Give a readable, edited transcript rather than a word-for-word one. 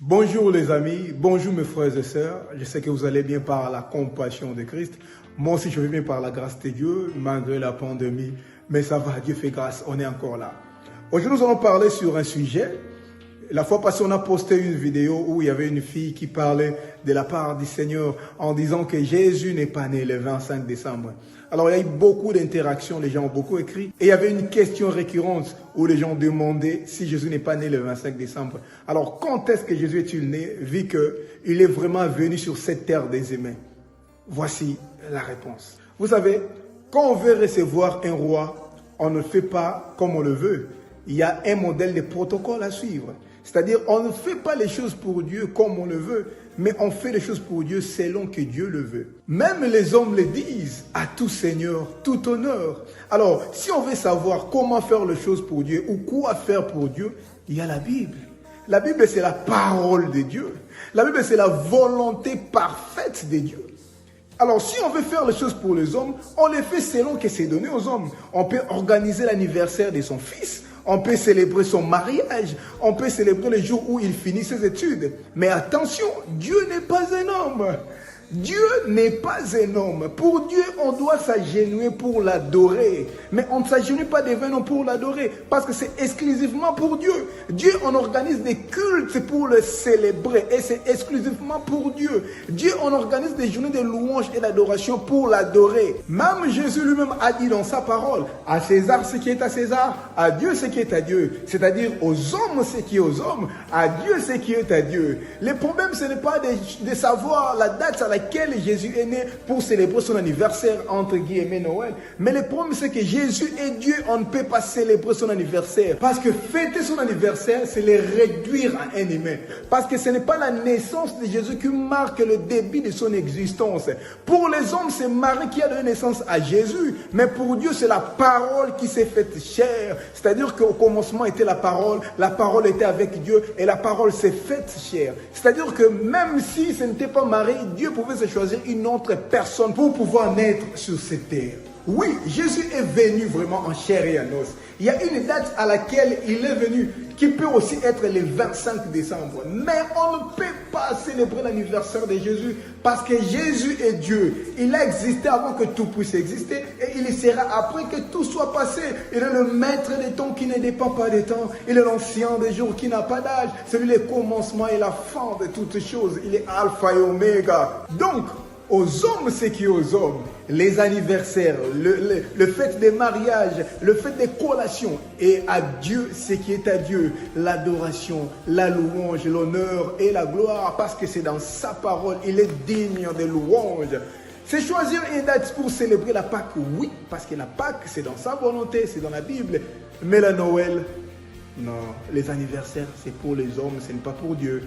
Bonjour les amis, bonjour mes frères et sœurs. Je sais que vous allez bien par la compassion de Christ. Moi aussi je vais bien par la grâce de Dieu, malgré la pandémie. Mais ça va, Dieu fait grâce, on est encore là. Aujourd'hui nous allons parler sur un sujet. La fois passée on a posté une vidéo où il y avait une fille qui parlait de la part du Seigneur en disant que Jésus n'est pas né le 25 décembre. Alors il y a eu beaucoup d'interactions, les gens ont beaucoup écrit. Et il y avait une question récurrente où les gens demandaient si Jésus n'est pas né le 25 décembre. Alors quand est-ce que Jésus est-il né, vu qu'il est vraiment venu sur cette terre des humains? Voici la réponse. Vous savez, quand on veut recevoir un roi, on ne fait pas comme on le veut. Il y a un modèle de protocole à suivre. C'est-à-dire, on ne fait pas les choses pour Dieu comme on le veut, mais on fait les choses pour Dieu selon que Dieu le veut. Même les hommes le disent, à tout Seigneur, tout honneur. Alors, si on veut savoir comment faire les choses pour Dieu ou quoi faire pour Dieu, il y a la Bible. La Bible, c'est la parole de Dieu. La Bible, c'est la volonté parfaite de Dieu. Alors, si on veut faire les choses pour les hommes, on les fait selon que c'est donné aux hommes. On peut organiser l'anniversaire de son fils. On peut célébrer son mariage. On peut célébrer le jour où il finit ses études. Mais attention, Dieu n'est pas un homme. Dieu n'est pas un homme. Pour Dieu, on doit s'agenouiller pour l'adorer. Mais on ne s'agenouille pas devant un homme pour l'adorer. Parce que c'est exclusivement pour Dieu. Dieu, on organise des cultes pour le célébrer. Et c'est exclusivement pour Dieu. Dieu, on organise des journées de louange et d'adoration pour l'adorer. Même Jésus lui-même a dit dans sa parole, à César ce qui est à César, à Dieu ce qui est à Dieu. C'est-à-dire aux hommes ce qui est aux hommes, à Dieu ce qui est à Dieu. Le problème, ce n'est pas de savoir la date à laquelle Jésus est né pour célébrer son anniversaire, entre guillemets Noël. Mais le problème, c'est que Jésus est Dieu, on ne peut pas célébrer son anniversaire. Parce que fêter son anniversaire, c'est le réduire à un humain. Parce que ce n'est pas la naissance de Jésus qui marque le début de son existence. Pour les hommes, c'est Marie qui a donné naissance à Jésus. Mais pour Dieu, c'est la parole qui s'est faite chair. C'est-à-dire qu'au commencement était la parole était avec Dieu et la parole s'est faite chair. C'est-à-dire que même si ce n'était pas Marie, Dieu pouvait se choisir une autre personne pour pouvoir naître sur cette terre. Oui, Jésus est venu vraiment en chair et en os. Il y a une date à laquelle il est venu qui peut aussi être le 25 décembre. Mais on ne peut pas célébrer l'anniversaire de Jésus parce que Jésus est Dieu. Il a existé avant que tout puisse exister et il sera après que tout soit passé. Il est le maître des temps qui ne dépend pas des temps. Il est l'ancien des jours qui n'a pas d'âge. C'est lui le commencement et la fin de toutes choses. Il est alpha et oméga. Donc, aux hommes, ce qui est aux hommes, les anniversaires, le fait des mariages, le fait des collations, et à Dieu, ce qui est à Dieu, l'adoration, la louange, l'honneur et la gloire, parce que c'est dans sa parole, il est digne de louange. C'est choisir une date pour célébrer la Pâque, oui, parce que la Pâque, c'est dans sa volonté, c'est dans la Bible, mais la Noël, non, les anniversaires, c'est pour les hommes, ce n'est pas pour Dieu.